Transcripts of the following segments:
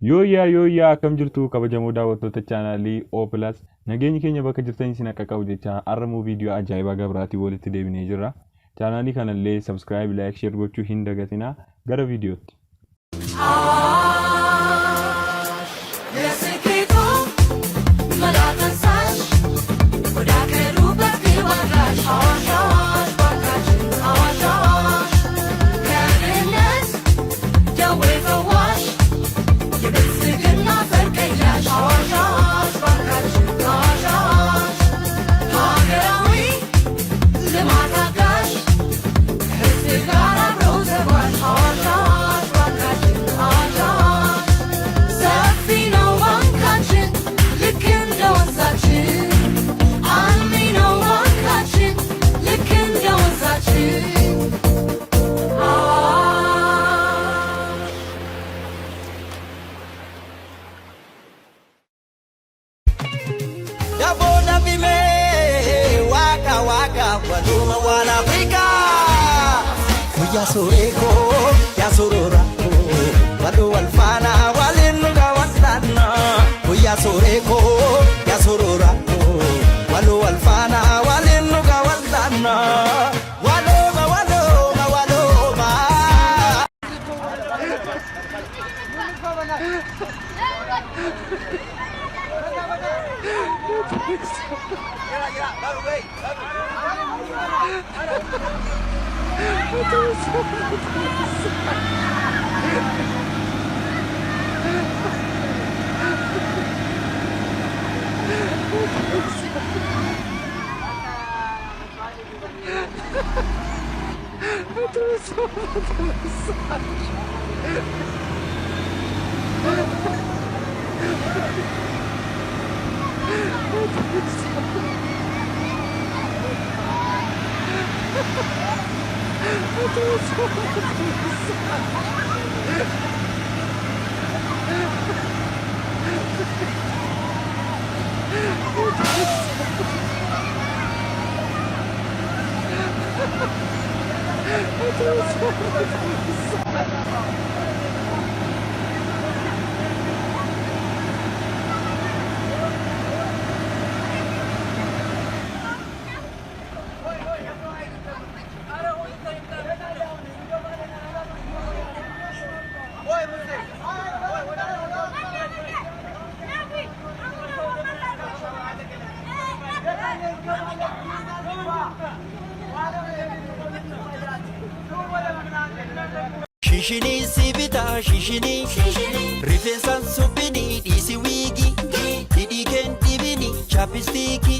Yoo akkam jirtu kabajamoo daawwattoota chaanaalii O+ nageenyi keenya bakka jirtanii isin akka qabu jecha arramuu viidiyoo ajaa'ibaa gabraatii walitti deebinee jirra. Chaanaalii kanallee subscribe, like, share gochuu hin dagatinaa. Gara viidiyootti. Ya soreko, ya sorora, wado walfana walinuga watana. Ya soreko, ya sorora, wado walfana walinuga watana. Waloma, waloma, waloma. Shishini sibita shishini rifensan subini disi wigi didi ken dibini chapistiki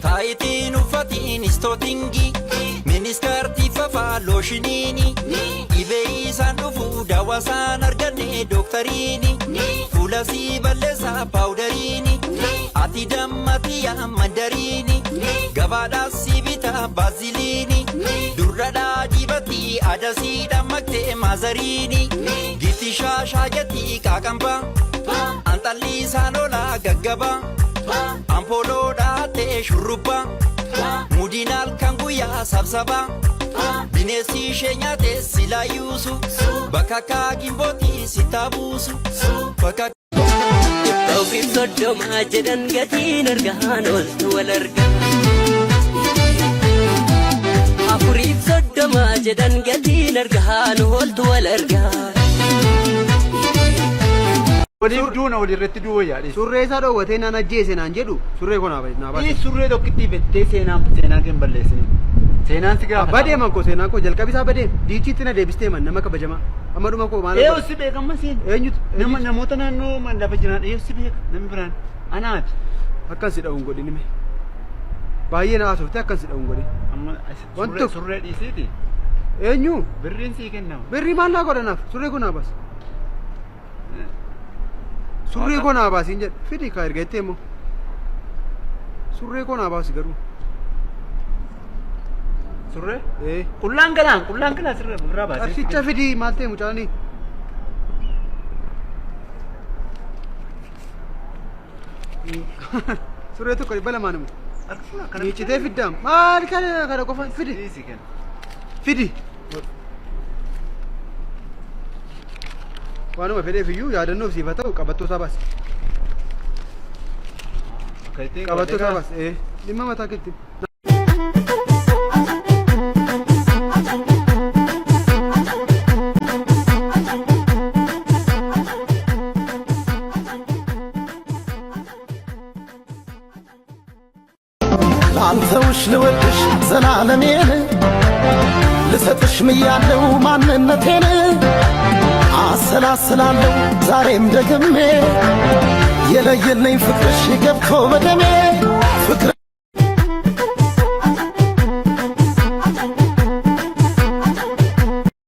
taitin ufatin istotingi miniskarti fafa loshinini ibei sandufu dawasan argane doktarini fulasi balesa powderini ati dammati ya mandarini gabada sibita bazilini durrada dibati adasi damakte mazarini giti shashagati kakamba antali sanola gaggaba ampolo date shurruba mudinal kanguya sabsaba binesi shenyate sila yusu bakaka gimboti sitabusu bakaka Tawfiq soddoma jedhan gatiin argahan oltu wal arga Afuriif soddoma jedhan gatiin argahan oltu wal arga Waliif duuna walirratti du'oo yaadhe. Surree isaa dhoowwatee naan ajjeese naan jedhu surree kun naa Ii surree tokkitti bettee seenaan kan balleessine. Seenaan si gaafa. Badeeman koo seenaan koo jalqabi isaa badeem diichiitti na deebistee man nama kabajamaa. Amma dhuma koo maal? Si beekama siin. Eenyutu? Namoota naannoo lafa jiran si beeka namni biraan. Anaati. Akkan si dha'uun godhin hime. Baay'ee na haasofte akkan si dha'uun godhin. Amma surree dhiisiiti. Eenyu? Birriin sii kennama. Birrii maal naa godhanaaf? Surree kun naa baas. Surree kun naa baasiin jedhe fidii kaa erga immoo. Surree kun naa baasi garuu. Surree? Qullaan galaan sirra birraa baasee. Arsicha fidii maal ta'e mucaanii? Surree tokko dhibba lamaan immoo. Miicitee fiddaan maal kana qofa fidi. Fidi. ዋናው በፌዴ ፍዩ ያደነው ሲፈታው ቀበቶ ሳባስ ቀበቶ ሳባስ ሊማማታ ከት አንተውሽ ልወድሽ ዘላለሜን ልሰጥሽ ምያለው ማንነቴን አሰላስላለሁ ዛሬም ደግሜ የለየልኝ ፍቅርሽ ገብቶ በደሜ